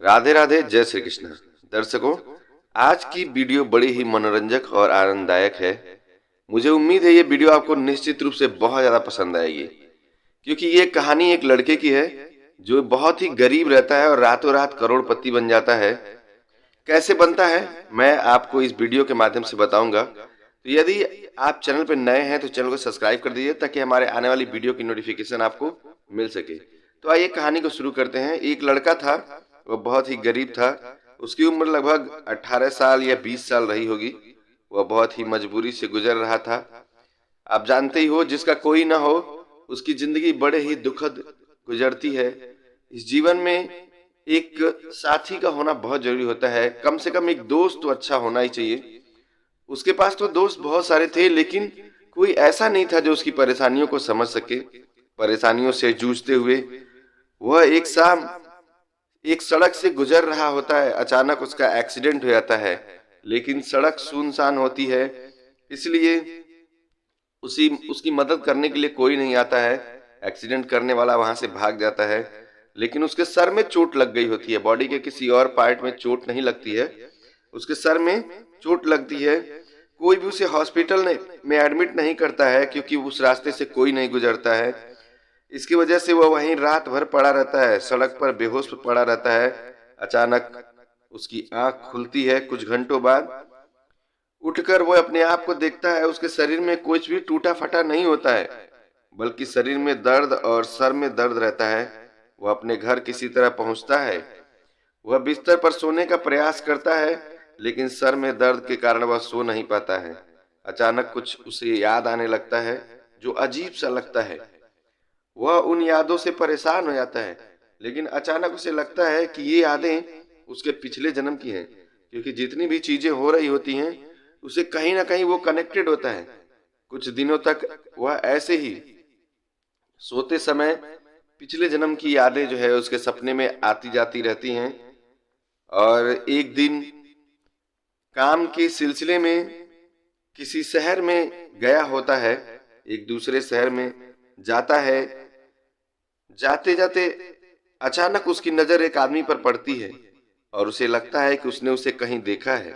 राधे राधे, जय श्री कृष्ण। दर्शकों, आज की वीडियो बड़ी ही मनोरंजक और आनंददायक है। मुझे उम्मीद है ये वीडियो आपको निश्चित रूप से बहुत ज़्यादा पसंद आएगी, क्योंकि ये कहानी एक लड़के की है जो बहुत ही गरीब रहता है और रातों रात करोड़पति बन जाता है। कैसे बनता है, मैं आपको इस वीडियो के माध्यम से बताऊंगा। तो यदि आप चैनल पर नए हैं तो चैनल को सब्सक्राइब कर दीजिए, ताकि हमारे आने वाली वीडियो की नोटिफिकेशन आपको मिल सके। तो आइए कहानी को शुरू करते हैं। एक लड़का था, वह बहुत ही गरीब था। उसकी उम्र लगभग 18 साल या 20 साल रही होगी। वह बहुत ही मजबूरी से गुजर रहा था। आप जानते ही हो, जिसका कोई ना हो उसकी जिंदगी बड़े ही दुखद गुजरती है। इस जीवन में एक साथी का होना बहुत जरूरी होता है। कम से कम एक दोस्त तो अच्छा होना ही चाहिए। उसके पास तो दोस्त बहुत सारे थे, लेकिन कोई ऐसा नहीं था जो उसकी परेशानियों को समझ सके। परेशानियों से जूझते हुए वह एक शाम एक सड़क से गुजर रहा होता है। अचानक उसका एक्सीडेंट हो जाता है, लेकिन सड़क सुनसान होती है, इसलिए उसकी मदद करने के लिए कोई नहीं आता है। एक्सीडेंट करने वाला वहां से भाग जाता है, लेकिन उसके सर में चोट लग गई होती है। बॉडी के किसी और पार्ट में चोट नहीं लगती है, उसके सर में चोट लगती है। कोई भी उसे हॉस्पिटल में एडमिट नहीं करता है, क्योंकि उस रास्ते से कोई नहीं गुजरता है। इसकी वजह से वह वहीं रात भर पड़ा रहता है, सड़क पर बेहोश पड़ा रहता है। अचानक उसकी आंख खुलती है। कुछ घंटों बाद उठकर वह अपने आप को देखता है। उसके शरीर में कुछ भी टूटा फटा नहीं होता है, बल्कि शरीर में दर्द और सर में दर्द रहता है। वह अपने घर किसी तरह पहुंचता है। वह बिस्तर पर सोने का प्रयास करता है, लेकिन सर में दर्द के कारण वह सो नहीं पाता है। अचानक कुछ उसे याद आने लगता है, जो अजीब सा लगता है। वह उन यादों से परेशान हो जाता है, लेकिन अचानक उसे लगता है कि ये यादें उसके पिछले जन्म की हैं, क्योंकि जितनी भी चीजें हो रही होती हैं उसे कहीं ना कहीं वो कनेक्टेड होता है। कुछ दिनों तक वह ऐसे ही सोते समय पिछले जन्म की यादें जो है उसके सपने में आती जाती रहती हैं। और एक दिन काम के सिलसिले में किसी शहर में गया होता है, एक दूसरे शहर में जाता है। जाते जाते अचानक उसकी नजर एक आदमी पर पड़ती है, और उसे लगता है कि उसने उसे कहीं देखा है,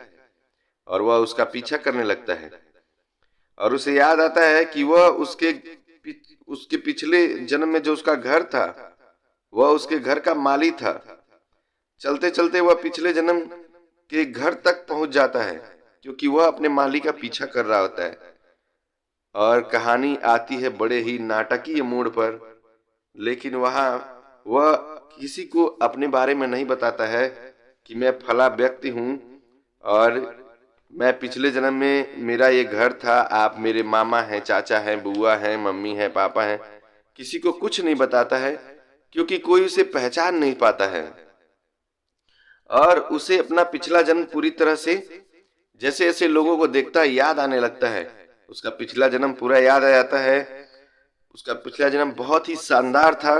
और वह उसका पीछा करने लगता है। और उसे याद आता है कि वह उसके पिछले जन्म में जो उसका घर था, वह उसके घर का माली था। चलते चलते वह पिछले जन्म के घर तक पहुंच जाता है, क्योंकि वह अपने माली का पीछा कर रहा होता है। और कहानी आती है बड़े ही नाटकीय मोड़ पर। लेकिन वहां वह किसी को अपने बारे में नहीं बताता है कि मैं फला व्यक्ति हूं, और मैं पिछले जन्म में मेरा ये घर था। आप मेरे मामा हैं, चाचा हैं, बुआ हैं, मम्मी हैं, पापा हैं। किसी को कुछ नहीं बताता है, क्योंकि कोई उसे पहचान नहीं पाता है। और उसे अपना पिछला जन्म पूरी तरह से, जैसे जैसे लोगों को देखता है, याद आने लगता है। उसका पिछला जन्म पूरा याद आ जाता है। उसका पिछला जन्म बहुत ही शानदार था।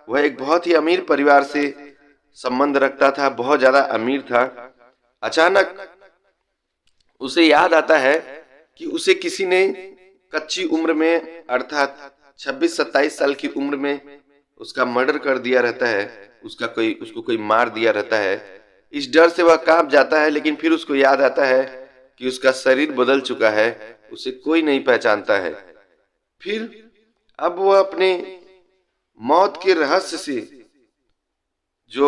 वह एक बहुत ही अमीर परिवार से संबंध रखता था, बहुत ज्यादा अमीर था। अचानक उसे याद आता है कि उसे किसी ने कच्ची उम्र में, अर्थात 26-27 साल की उम्र में उसका मर्डर कर दिया रहता है। उसको कोई मार दिया रहता है। इस डर से वह कांप जाता है, लेकिन फिर उसको याद आता है कि उसका शरीर बदल चुका है, उसे कोई नहीं पहचानता है। फिर अब वह अपने मौत के रहस्य से, जो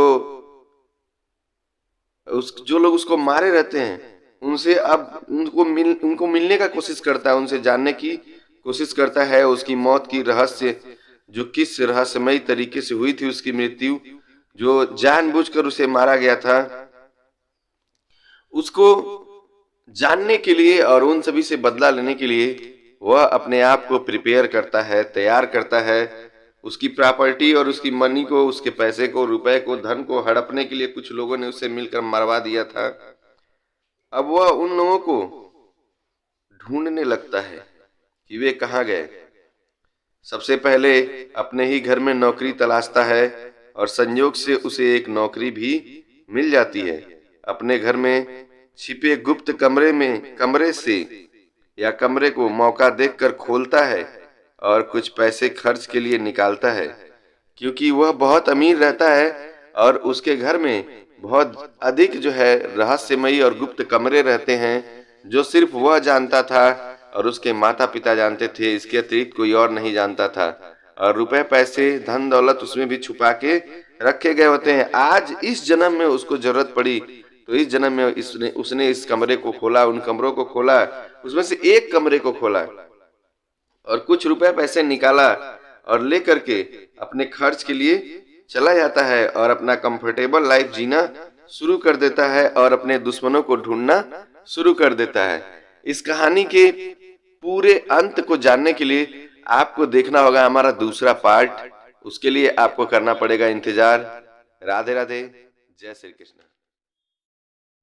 लोग उसको मारे रहते हैं, उनसे अब उनको मिलने का कोशिश करता है, उनसे जानने की कोशिश करता है। उसकी मौत की रहस्य, जो किस रहस्यमयी तरीके से हुई थी उसकी मृत्यु, जो जानबूझकर उसे मारा गया था, उसको जानने के लिए और उन सभी से बदला लेने के लिए वह अपने आप को प्रिपेयर करता है, तैयार करता है। उसकी प्रॉपर्टी और उसकी मनी को, उसके पैसे को, रुपए को, धन को हड़पने के लिए कुछ लोगों ने उसे मिलकर मरवा दिया था। अब वह उन लोगों को ढूंढने लगता है कि वे कहाँ गए। सबसे पहले अपने ही घर में नौकरी तलाशता है, और संयोग से उसे एक नौकरी भी मिल जाती है। अपने घर में छिपे गुप्त कमरे से या कमरे को मौका देखकर खोलता है, और कुछ पैसे खर्च के लिए निकालता है, क्योंकि वह बहुत अमीर रहता है और उसके घर में बहुत अधिक जो है रहस्यमयी और गुप्त कमरे रहते हैं जो सिर्फ वह जानता था और उसके माता पिता जानते थे। इसके अतिरिक्त कोई और नहीं जानता था। और रुपए पैसे धन दौलत उसमें भी छुपा के रखे गए होते हैं। आज इस जन्म में उसको जरूरत पड़ी तो इस जन्म में उसने इस कमरे को खोला, उन कमरों को खोला, उसमें से एक कमरे को खोला और कुछ रुपए पैसे निकाला और लेकर के अपने खर्च के लिए चला जाता है और अपना कंफर्टेबल लाइफ जीना शुरू कर देता है और अपने दुश्मनों को ढूंढना शुरू कर देता है। इस कहानी के पूरे अंत को जानने के लिए आपको देखना होगा हमारा दूसरा पार्ट। उसके लिए आपको करना पड़ेगा इंतजार। राधे राधे, जय श्री कृष्ण।